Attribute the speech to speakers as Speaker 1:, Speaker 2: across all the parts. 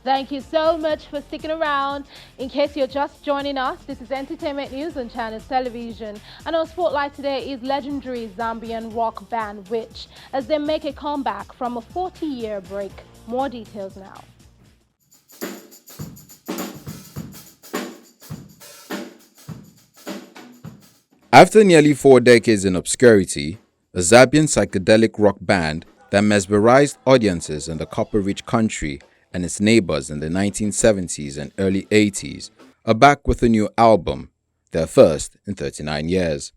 Speaker 1: Thank you so much for sticking around. In case you're just joining us, this is Entertainment News on Channels Television. And our spotlight today is legendary Zambian rock band Witch, as they make a comeback from a 40-year break. More details now.
Speaker 2: After nearly 4 decades in obscurity, a Zambian psychedelic rock band that mesmerized audiences in the copper-rich country and its neighbors in the 1970s and early 80s are back with a new album, their first in 39 years.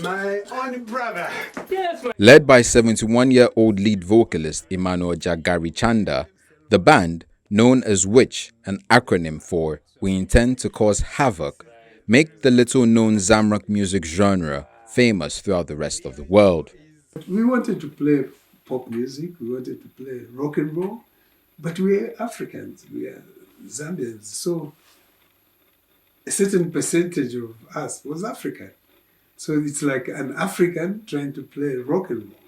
Speaker 3: My own brother.
Speaker 2: Led by 71-year-old lead vocalist Emmanuel Jagari Chanda, the band, known as Witch, an acronym for We Intend to Cause Havoc, make the little-known Zamrock music genre famous throughout the rest of the world.
Speaker 3: We wanted to play pop music, we wanted to play rock and roll, but we are Africans, we are Zambians, so a certain percentage of us was African. So it's like an African trying to play rock and roll.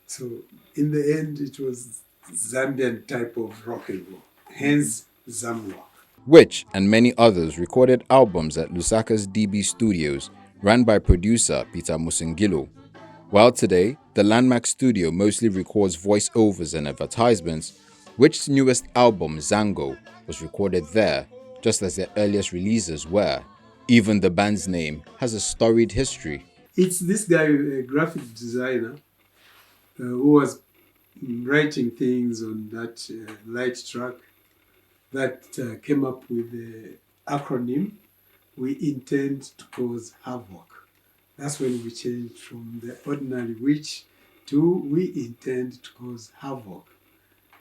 Speaker 3: So in the end, it was Zambian type of rock and roll, hence Zamrock.
Speaker 2: Witch and many others recorded albums at Lusaka's DB Studios, run by producer Peter Musingilo. While today, the Landmark Studio mostly records voiceovers and advertisements, Witch's newest album, Zango, was recorded there, just as their earliest releases were. Even the band's name has a storied history.
Speaker 3: It's this guy, a graphic designer, who was writing things on that light track that came up with the acronym, We Intend to Cause Havoc. That's when we changed from the ordinary witch to We Intend to Cause Havoc.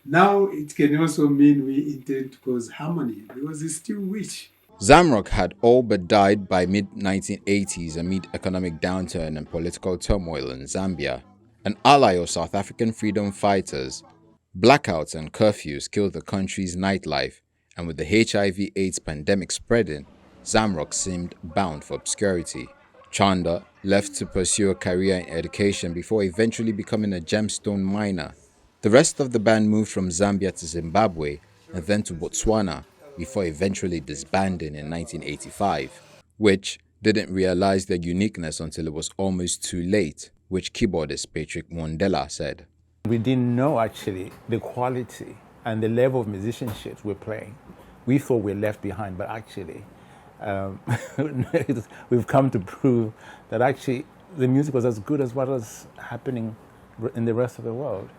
Speaker 3: Now it can also mean we intend to cause harmony because it's still witch.
Speaker 2: Zamrock had all but died by mid-1980s amid economic downturn and political turmoil in Zambia. An ally of South African freedom fighters, blackouts and curfews killed the country's nightlife, and with the HIV/AIDS pandemic spreading, Zamrock seemed bound for obscurity. Chanda left to pursue a career in education before eventually becoming a gemstone miner. The rest of the band moved from Zambia to Zimbabwe and then to Botswana, before eventually disbanding in 1985, which didn't realize their uniqueness until it was almost too late, which keyboardist Patrick Mwandela said.
Speaker 4: We didn't know actually the quality and the level of musicianship we're playing. We thought we were left behind, but actually we've come to prove that actually the music was as good as what was happening in the rest of the world.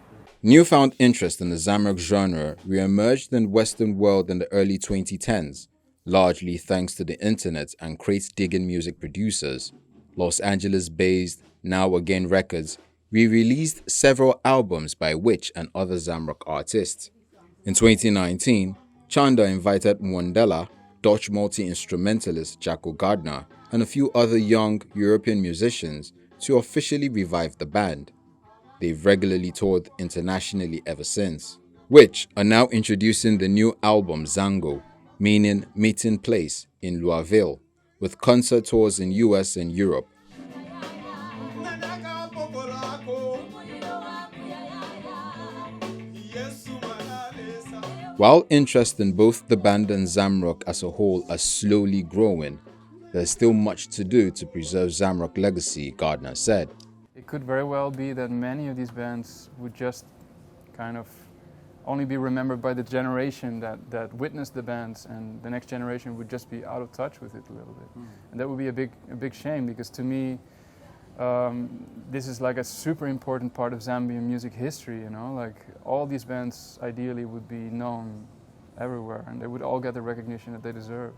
Speaker 2: Newfound interest in the Zamrock genre re-emerged in the Western world in the early 2010s, largely thanks to the internet and crate-digging music producers. Los Angeles-based Now Again Records re-released several albums by Witch and other Zamrock artists. In 2019, Chanda invited Mwandela, Dutch multi-instrumentalist Jaco Gardner, and a few other young European musicians to officially revive the band. They've regularly toured internationally ever since, which are now introducing the new album Zango, meaning meeting place, in Louisville, with concert tours in US and Europe. While interest in both the band and Zamrock as a whole are slowly growing, there's still much to do to preserve Zamrock legacy, Gardner said.
Speaker 5: It could very well be that many of these bands would just kind of only be remembered by the generation that witnessed the bands, and the next generation would just be out of touch with it a little bit. And that would be a big shame, because to me, this is like a super important part of Zambian music history, you know? Like, all these bands ideally would be known everywhere, and they would all get the recognition that they deserve.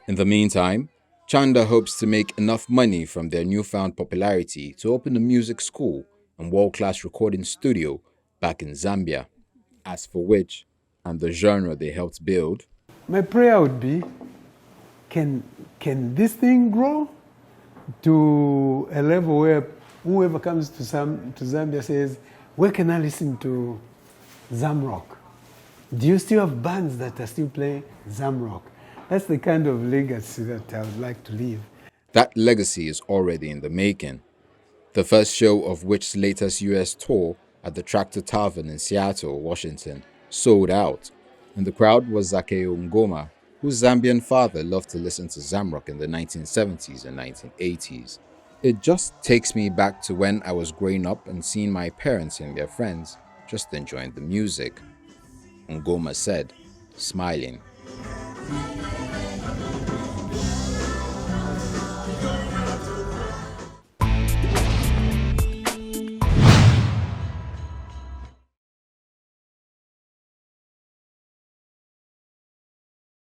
Speaker 2: In the meantime, Chanda hopes to make enough money from their newfound popularity to open a music school and world-class recording studio back in Zambia. As for Witch and the genre they helped build,
Speaker 3: My prayer would be, can this thing grow to a level where whoever comes to Zambia says, where can I listen to Zamrock. Do you still have bands that are still playing Zamrock? That's the kind of legacy that I would like to leave.
Speaker 2: That legacy is already in the making. The first show of Which's latest US tour at the Tractor Tavern in Seattle, Washington, sold out, and the crowd was Zakeo Ngoma, whose Zambian father loved to listen to Zamrock in the 1970s and 1980s. It just takes me back to when I was growing up and seeing my parents and their friends just enjoying the music, Ngoma said, smiling.